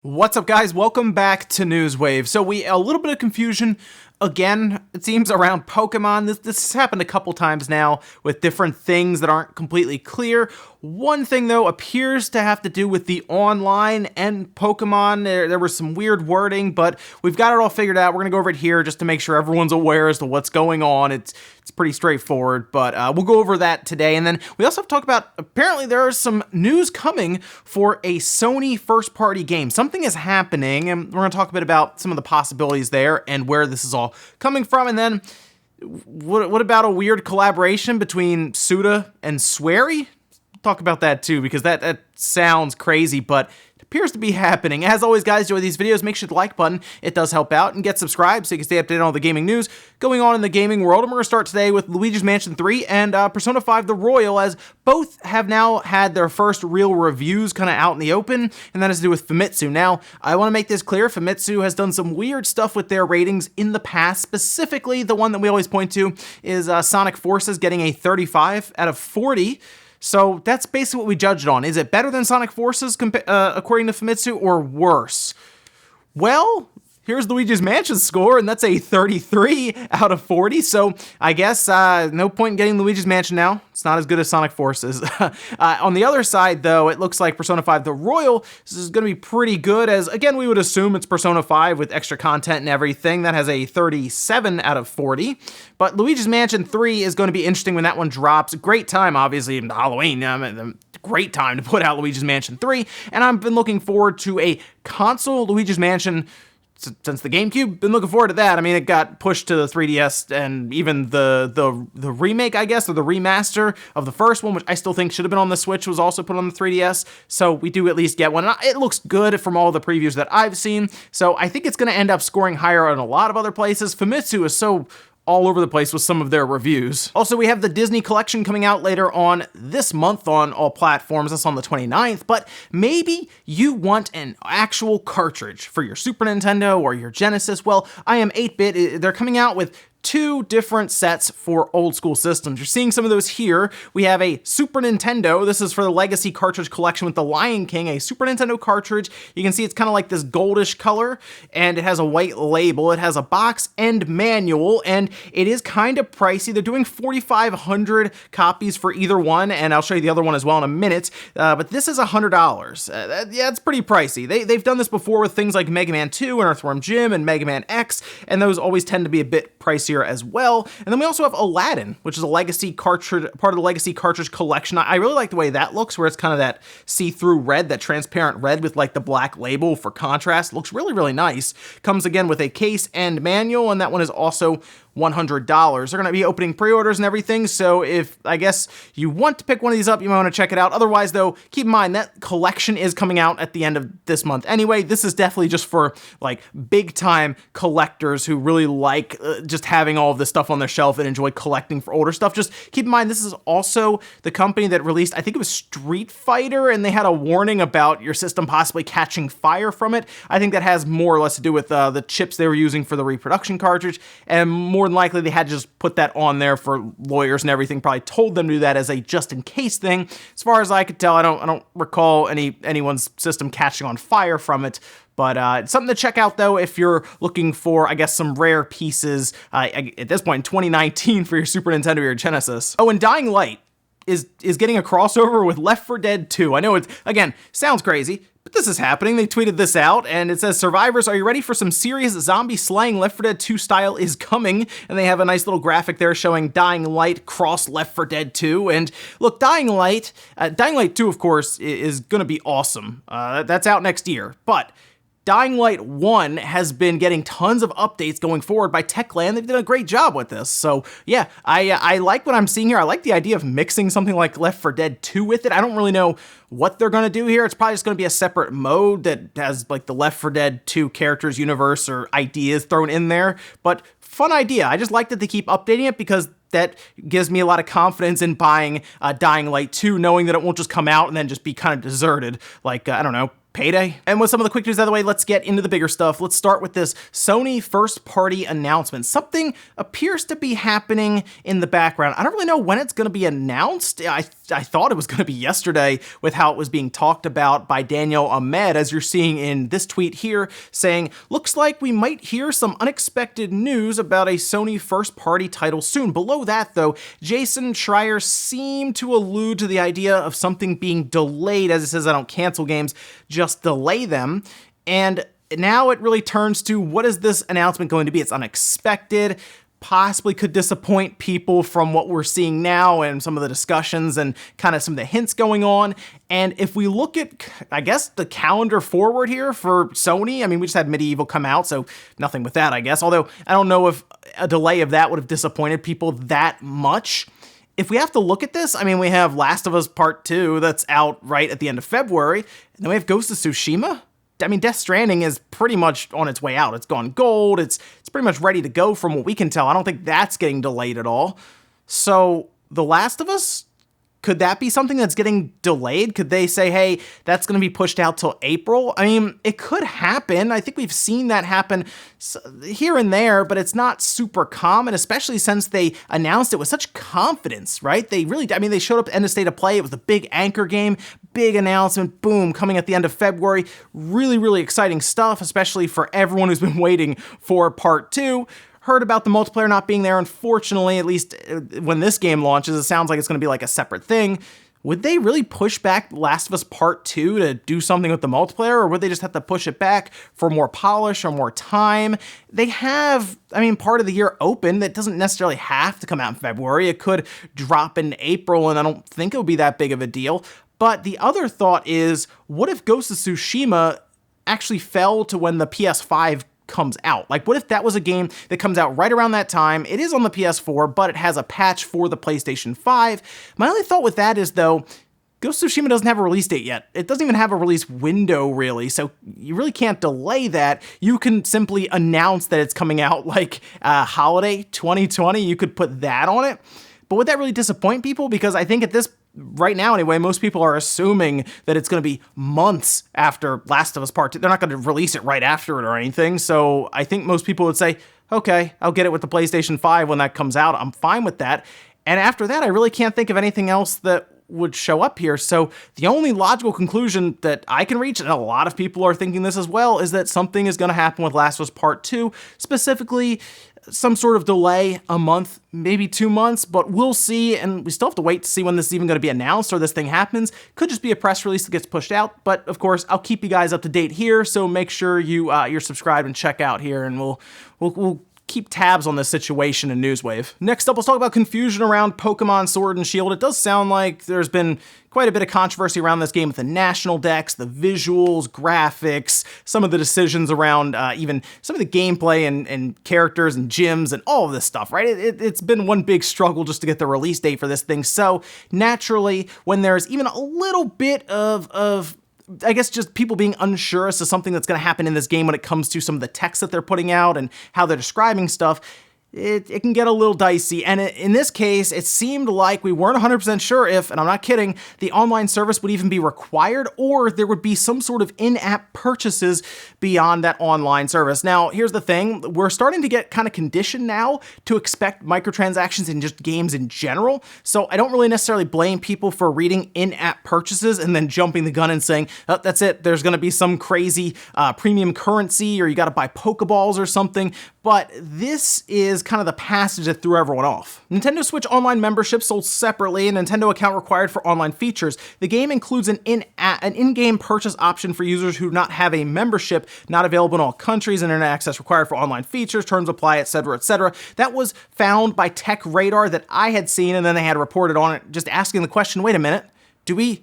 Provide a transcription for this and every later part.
What's up, guys? Welcome back to Newswave. So a little bit of confusion again, it seems, around Pokemon. This has happened a couple times now with different things that aren't completely clear. One thing, though, appears to have to do with the online and Pokemon. There was some weird wording, but we've got it all figured out. We're going to go over it here just to make sure everyone's aware as to what's going on. It's pretty straightforward, but we'll go over that today. And then we also have to talk about, apparently there is some news coming for a Sony first-party game. Something is happening, and we're going to talk a bit about some of the possibilities there and where this is all coming from. And then what about a weird collaboration between Suda and Swery? Talk about that too, because that sounds crazy, but it appears to be happening. As always, guys, enjoy these videos. Make sure to like button. It does help out. And get subscribed so you can stay updated on all the gaming news going on in the gaming world. And we're going to start today with Luigi's Mansion 3 and Persona 5 The Royal, as both have now had their first real reviews kind of out in the open, and that has to do with Famitsu. Now, I want to make this clear. Famitsu has done some weird stuff with their ratings in the past. Specifically, the one that we always point to is Sonic Forces getting a 35 out of 40. So that's basically what we judged on. Is it better than Sonic Forces, according to Famitsu, or worse? Well, here's Luigi's Mansion score, and that's a 33 out of 40, so I guess no point in getting Luigi's Mansion now. It's not as good as Sonic Forces. On the other side, though, it looks like Persona 5 The Royal is going to be pretty good, as, again, we would assume it's Persona 5 with extra content and everything. That has a 37 out of 40. But Luigi's Mansion 3 is going to be interesting when that one drops. Great time, obviously, in Halloween. Great time to put out Luigi's Mansion 3, and I've been looking forward to a console Luigi's Mansion since the GameCube. Been looking forward to that. I mean, it got pushed to the 3DS, and even the remake, I guess, or the remaster of the first one, which I still think should have been on the Switch, was also put on the 3DS. So we do at least get one. And it looks good from all the previews that I've seen. So I think it's going to end up scoring higher in a lot of other places. Famitsu is so all over the place with some of their reviews. Also, we have the Disney collection coming out later on this month on all platforms. That's on the 29th, but maybe you want an actual cartridge for your Super Nintendo or your Genesis. Well, I Am 8-Bit, they're coming out with two different sets for old school systems. You're seeing some of those here. We have a Super Nintendo. This is for the Legacy Cartridge Collection with the Lion King, a Super Nintendo cartridge. You can see it's kind of like this goldish color, and it has a white label. It has a box and manual, and it is kind of pricey. They're doing 4,500 copies for either one, and I'll show you the other one as well in a minute, but this is $100. Yeah, it's pretty pricey. They've done this before with things like Mega Man 2 and Earthworm Jim and Mega Man X, and those always tend to be a bit pricier as well. And then we also have Aladdin, which is a Legacy cartridge, part of the Legacy Cartridge Collection. I really like the way that looks, where it's kind of that see-through red, that transparent red with like the black label for contrast. Looks really, really nice. Comes again with a case and manual, and that one is also $100. They're going to be opening pre-orders and everything, so if, I guess, you want to pick one of these up, you might want to check it out. Otherwise, though, keep in mind that collection is coming out at the end of this month anyway. This is definitely just for, like, big-time collectors who really like just having all of this stuff on their shelf and enjoy collecting for older stuff. Just keep in mind, this is also the company that released, I think it was Street Fighter, and they had a warning about your system possibly catching fire from it. I think that has more or less to do with the chips they were using for the reproduction cartridge, and more than likely they had to just put that on there for lawyers and everything. Probably told them to do that as a just-in-case thing. As far as I could tell, I don't recall anyone's system catching on fire from it. But it's something to check out, though, if you're looking for, I guess, some rare pieces at this point in 2019 for your Super Nintendo or your Genesis. Oh, and Dying Light is getting a crossover with Left 4 Dead 2. I know it, again, sounds crazy, but this is happening. They tweeted this out, and it says, "Survivors, are you ready for some serious zombie slaying? Left 4 Dead 2 style is coming." And they have a nice little graphic there showing Dying Light cross Left 4 Dead 2. And look, Dying Light 2, of course, is going to be awesome. That's out next year, but Dying Light 1 has been getting tons of updates going forward by Techland. They've done a great job with this. So yeah, I like what I'm seeing here. I like the idea of mixing something like Left 4 Dead 2 with it. I don't really know what they're going to do here. It's probably just going to be a separate mode that has like the Left 4 Dead 2 characters universe or ideas thrown in there. But fun idea. I just like that they keep updating it, because that gives me a lot of confidence in buying Dying Light 2, knowing that it won't just come out and then just be kind of deserted like, I don't know, payday. And with some of the quick news out of the way, let's get into the bigger stuff. Let's start with this Sony first-party announcement. Something appears to be happening in the background. I don't really know when it's going to be announced. I thought it was going to be yesterday with how it was being talked about by Daniel Ahmed, as you're seeing in this tweet here, saying, looks like we might hear some unexpected news about a Sony first-party title soon. Below that, though, Jason Schreier seemed to allude to the idea of something being delayed. As it says, I don't cancel games, just delay them. And now it really turns to, what is this announcement going to be? It's unexpected, possibly could disappoint people from what we're seeing now and some of the discussions and kind of some of the hints going on. And if we look at, I guess, the calendar forward here for Sony, I mean, we just had Medieval come out, so nothing with that, I guess. Although I don't know if a delay of that would have disappointed people that much. If we have to look at this, I mean, we have Last of Us Part 2 that's out right at the end of February, and then we have Ghost of Tsushima. I mean, Death Stranding is pretty much on its way out. It's gone gold. It's pretty much ready to go from what we can tell. I don't think that's getting delayed at all. So The Last of Us, could that be something that's getting delayed? Could they say, hey, that's going to be pushed out till April? I mean, it could happen. I think we've seen that happen here and there, but it's not super common, especially since they announced it with such confidence, right? They really, I mean, they showed up at End of State of Play. It was the big anchor game, big announcement, boom, coming at the end of February. Really, really exciting stuff, especially for everyone who's been waiting for Part 2. Heard about the multiplayer not being there. Unfortunately, at least when this game launches, it sounds like it's going to be like a separate thing. Would they really push back Last of Us Part 2 to do something with the multiplayer, or would they just have to push it back for more polish or more time? They have, I mean, part of the year open. That doesn't necessarily have to come out in February. It could drop in April, and I don't think it would be that big of a deal. But the other thought is, what if Ghost of Tsushima actually fell to when the PS5 comes out? Like, what if that was a game that comes out right around that time? It is on the PS4, but it has a patch for the PlayStation 5. My only thought with that is, though, Ghost of Tsushima doesn't have a release date yet. It doesn't even have a release window, really, so you really can't delay that. You can simply announce that it's coming out like holiday 2020. You could put that on it. But would that really disappoint people? Because I think at this right now, anyway, most people are assuming that it's going to be months after Last of Us Part 2. They're not going to release it right after it or anything. So I think most people would say, okay, I'll get it with the PlayStation 5 when that comes out. I'm fine with that. And after that, I really can't think of anything else that would show up here. So the only logical conclusion that I can reach, and a lot of people are thinking this as well, is that something is going to happen with Last of Us Part 2, specifically some sort of delay, a month, maybe 2 months, but we'll see, and we still have to wait to see when this is even going to be announced or this thing happens. Could just be a press release that gets pushed out, but of course, I'll keep you guys up to date here, so make sure you're subscribed and check out here, and we'll keep tabs on this situation in Newswave. Next up, let's talk about confusion around Pokemon Sword and Shield. It does sound like there's been quite a bit of controversy around this game with the national decks, the visuals, graphics, some of the decisions around even some of the gameplay and characters and gyms and all of this stuff, right? It's been one big struggle just to get the release date for this thing. So naturally, when there's even a little bit of I guess just people being unsure as to something that's going to happen in this game when it comes to some of the text that they're putting out and how they're describing stuff, it can get a little dicey. And in this case, it seemed like we weren't 100% sure if, and I'm not kidding, the online service would even be required, or there would be some sort of in-app purchases beyond that online service. Now, here's the thing. We're starting to get kind of conditioned now to expect microtransactions in just games in general. So I don't really necessarily blame people for reading in-app purchases and then jumping the gun and saying, oh, that's it, there's going to be some crazy premium currency, or you got to buy Pokeballs or something. But this is kind of the passage that threw everyone off. Nintendo Switch Online membership sold separately, a Nintendo account required for online features. The game includes an in-game purchase option for users who do not have a membership, not available in all countries, internet access required for online features, terms apply, etc., etc. That was found by Tech Radar that I had seen, and then they had reported on it, just asking the question, wait a minute, do we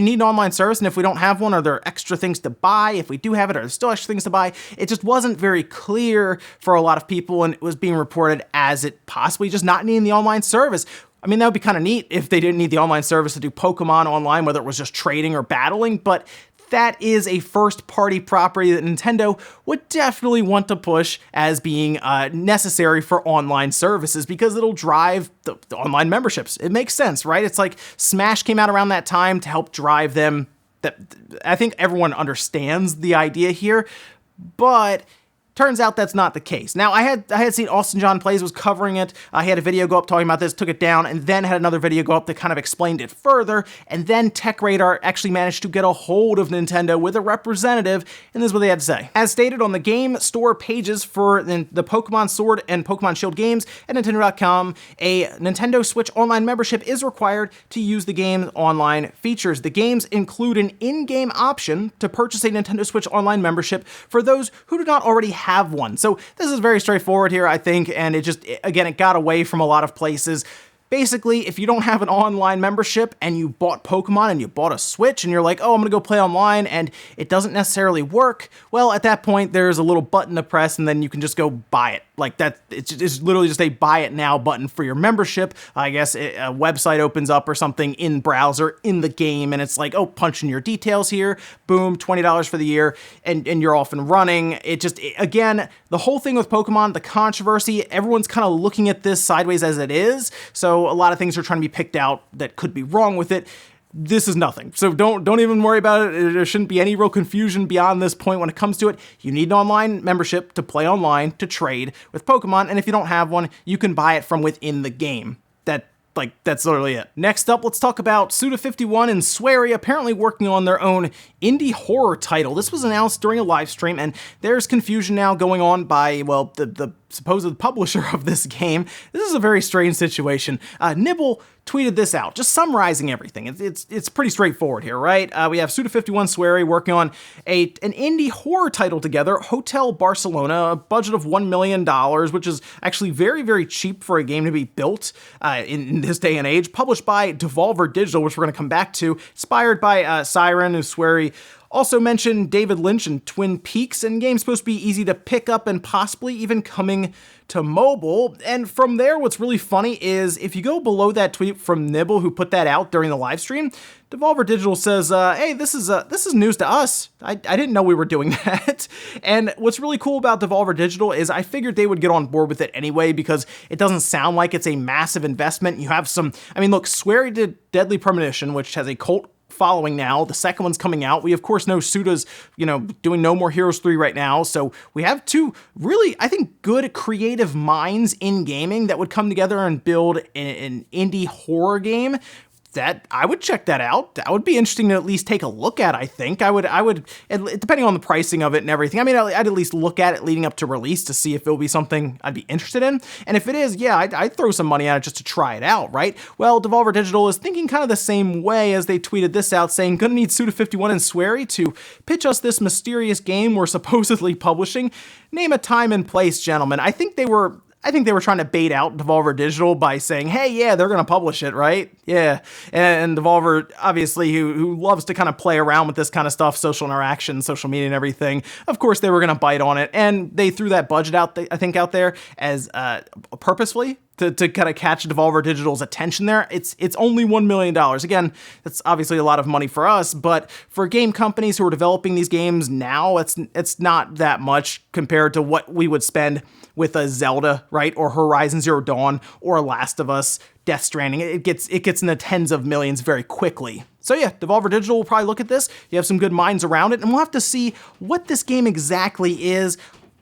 need an online service? And if we don't have one, are there extra things to buy? If we do have it, are there still extra things to buy? It just wasn't very clear for a lot of people, and it was being reported as it possibly just not needing the online service. I mean, that would be kind of neat if they didn't need the online service to do Pokemon online, whether it was just trading or battling, but that is a first-party property that Nintendo would definitely want to push as being necessary for online services because it'll drive the online memberships. It makes sense, right? It's like Smash came out around that time to help drive them I think everyone understands the idea here, but turns out that's not the case. Now, I had seen Austin John Plays was covering it. He had a video go up talking about this, took it down, and then had another video go up that kind of explained it further. And then Tech Radar actually managed to get a hold of Nintendo with a representative, and this is what they had to say. As stated on the game store pages for the Pokemon Sword and Pokemon Shield games at Nintendo.com, a Nintendo Switch Online membership is required to use the game's online features. The games include an in-game option to purchase a Nintendo Switch Online membership for those who do not already have one. So this is very straightforward here, I think, and it got away from a lot of places. Basically, if you don't have an online membership and you bought Pokemon and you bought a Switch and you're like, oh, I'm gonna go play online, and it doesn't necessarily work, well, at that point, there's a little button to press and then you can just go buy it. Like that, it's literally just a buy it now button for your membership. I guess a website opens up or something in browser in the game, and it's like, oh, punch in your details here, boom, $20 for the year, and you're off and running. Again, the whole thing with Pokemon, the controversy, everyone's kind of looking at this sideways as it is, so a lot of things are trying to be picked out that could be wrong with it. This is nothing. So don't even worry about it. There shouldn't be any real confusion beyond this point when it comes to it. You need an online membership to play online, to trade with Pokemon, and if you don't have one, you can buy it from within the game. That's literally it. Next up, let's talk about Suda51 and Swery apparently working on their own indie horror title. This was announced during a live stream, and there's confusion now going on by, well, the supposed publisher of this game. This is a very strange situation. Nibble tweeted this out, just summarizing everything. It's pretty straightforward here, right? We have Suda51 Swery working on an indie horror title together, Hotel Barcelona, a budget of $1 million, which is actually very, very cheap for a game to be built in this day and age, published by Devolver Digital, which we're going to come back to, inspired by Siren, who Swery also mentioned David Lynch and Twin Peaks, and game's supposed to be easy to pick up and possibly even coming to mobile. And from there, what's really funny is if you go below that tweet from Nibble, who put that out during the live stream, Devolver Digital says, hey, this is news to us. I didn't know we were doing that. And what's really cool about Devolver Digital is I figured they would get on board with it anyway, because it doesn't sound like it's a massive investment. You have look, Swery did Deadly Premonition, which has a cult following now. The second one's coming out. We, of course, know Suda's, doing No More Heroes 3 right now. So we have two really, I think, good creative minds in gaming that would come together and build an indie horror game. That I would check that out. That would be interesting to at least take a look at, I think. I would, and depending on the pricing of it and everything, I'd at least look at it leading up to release to see if it will be something I'd be interested in. And if it is, yeah, I'd throw some money at it just to try it out, right? Well, Devolver Digital is thinking kind of the same way, as they tweeted this out saying, gonna need Suda51 and Swery to pitch us this mysterious game we're supposedly publishing. Name a time and place, gentlemen. I think they were trying to bait out Devolver Digital by saying, hey, yeah, they're going to publish it, right? Yeah. And Devolver, obviously, who loves to kind of play around with this kind of stuff, social interaction, social media and everything, of course they were going to bite on it. And they threw that budget out there as purposefully to kind of catch Devolver Digital's attention there. It's only $1 million. Again, that's obviously a lot of money for us, but for game companies who are developing these games now, it's not that much compared to what we would spend with a Zelda, right? Or Horizon Zero Dawn, or Last of Us, Death Stranding. It gets in the tens of millions very quickly. So yeah, Devolver Digital will probably look at this. You have some good minds around it, and we'll have to see what this game exactly is.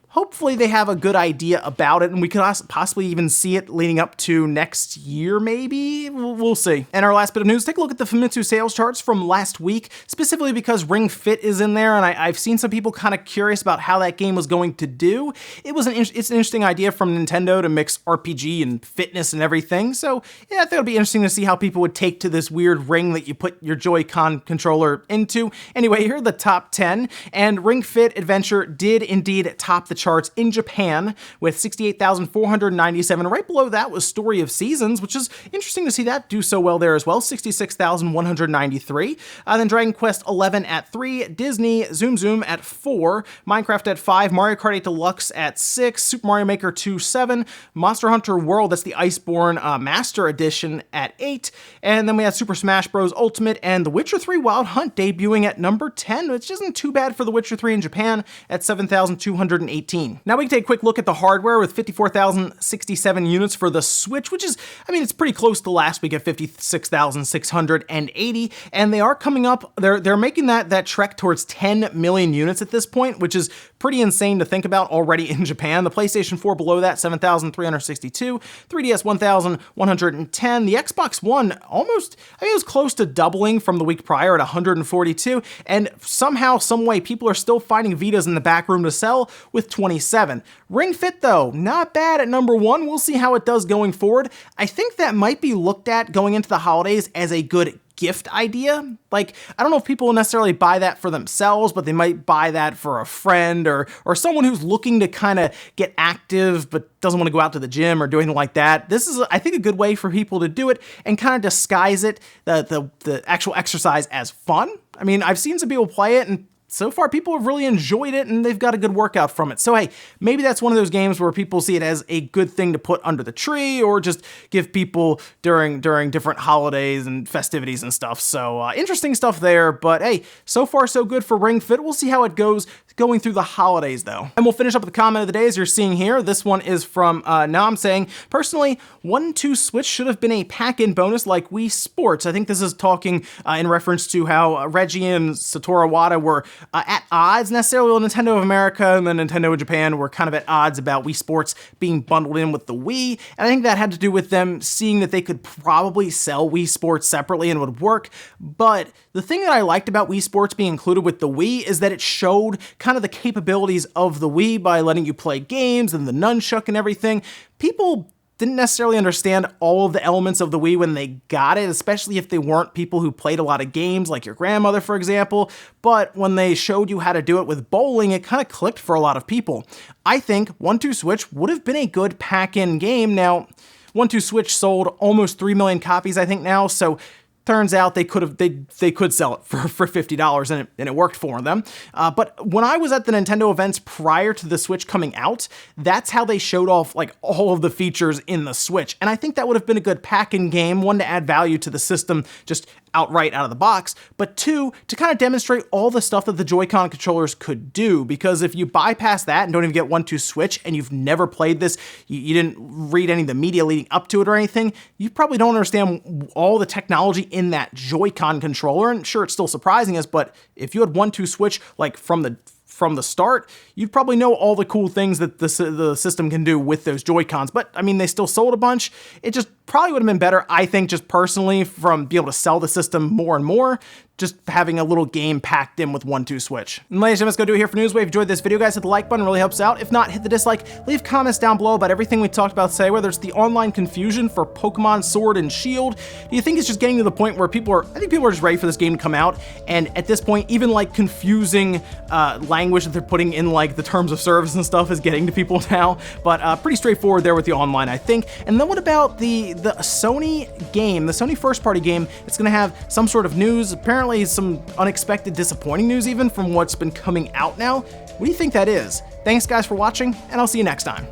Hopefully they have a good idea about it, and we could possibly even see it leading up to next year, maybe? We'll see. And our last bit of news, take a look at the Famitsu sales charts from last week, specifically because Ring Fit is in there, and I've seen some people kind of curious about how that game was going to do. It's an interesting idea from Nintendo to mix RPG and fitness and everything, so yeah, I think it'll be interesting to see how people would take to this weird ring that you put your Joy-Con controller into. Anyway, here are the top 10, and Ring Fit Adventure did indeed top the charts in Japan with 68,497. Right below that was Story of Seasons, which is interesting to see that do so well there as well, 66,193. Then Dragon Quest 11 at 3, Disney Zoom Zoom at 4, Minecraft at 5, Mario Kart 8 Deluxe at 6, Super Mario Maker 2 7, Monster Hunter World, that's the Iceborne Master Edition, at 8, and then we had Super Smash Bros. Ultimate and The Witcher 3 Wild Hunt debuting at number 10, which isn't too bad for The Witcher 3 in Japan at 7,218. 2015. Now we can take a quick look at the hardware with 54,067 units for the Switch, which is, I mean, it's pretty close to last week at 56,680, and they are coming up, they're making that trek towards 10 million units at this point, which is pretty insane to think about already in Japan. The PlayStation 4 below that, 7,362, 3DS 1,110, the Xbox One almost, I mean, it was close to doubling from the week prior at 142, and somehow, some way, people are still finding Vitas in the back room to sell with 27. Ring Fit though, not bad at number 1. We'll see how it does going forward. I think that might be looked at going into the holidays as a good gift idea. Like, I don't know if people will necessarily buy that for themselves, but they might buy that for a friend or someone who's looking to kind of get active but doesn't want to go out to the gym or do anything like that. This is, I think, a good way for people to do it and kind of disguise it, the actual exercise, as fun. I mean, I've seen some people play it, and so far, people have really enjoyed it, and they've got a good workout from it. So hey, maybe that's one of those games where people see it as a good thing to put under the tree, or just give people during different holidays and festivities and stuff. So interesting stuff there, but hey, so far so good for Ring Fit. We'll see how it goes going through the holidays though. And we'll finish up with the comment of the day, as you're seeing here. This one is from Nam saying, personally, 1-2 Switch should have been a pack-in bonus like Wii Sports. I think this is talking in reference to how Reggie and Satoru Iwata were at odds necessarily with Nintendo of America, and then Nintendo of Japan were kind of at odds about Wii Sports being bundled in with the Wii, and I think that had to do with them seeing that they could probably sell Wii Sports separately and it would work. But the thing that I liked about Wii Sports being included with the Wii is that it showed kind of the capabilities of the Wii by letting you play games and the nunchuck and everything. People didn't necessarily understand all of the elements of the Wii when they got it, especially if they weren't people who played a lot of games, like your grandmother, for example. But when they showed you how to do it with bowling, it kind of clicked for a lot of people. I think 1-2 Switch would have been a good pack-in game. Now, 1-2 Switch sold almost 3 million copies, I think, now, so turns out they could sell it for $50, and it worked for them. But when I was at the Nintendo events prior to the Switch coming out, that's how they showed off like all of the features in the Switch. And I think that would have been a good pack-in game, one, to add value to the system just outright out of the box, but two, to kind of demonstrate all the stuff that the Joy-Con controllers could do. Because if you bypass that and don't even get 1-2 Switch, and you've never played this, you didn't read any of the media leading up to it or anything, you probably don't understand all the technology in that Joy-Con controller. And sure, it's still surprising us, but if you had 1-2 Switch like from the start, you'd probably know all the cool things that the system can do with those Joy-Cons. But I mean, they still sold a bunch. It just probably would have been better, I think, just personally, from being able to sell the system more and more, just having a little game packed in with 1-2 Switch. And ladies and gentlemen, let's go do it here for Newswave. If you enjoyed this video, guys, hit the like button, it really helps out. If not, hit the dislike. Leave comments down below about everything we talked about today, whether it's the online confusion for Pokemon Sword and Shield. Do you think it's just getting to the point where I think people are just ready for this game to come out, and at this point, even like confusing language that they're putting in like the terms of service and stuff is getting to people now, but pretty straightforward there with the online, I think. And then what about the Sony game, the Sony first-party game? It's gonna have some sort of news, apparently some unexpected disappointing news even from what's been coming out now. What do you think that is? Thanks guys for watching, and I'll see you next time.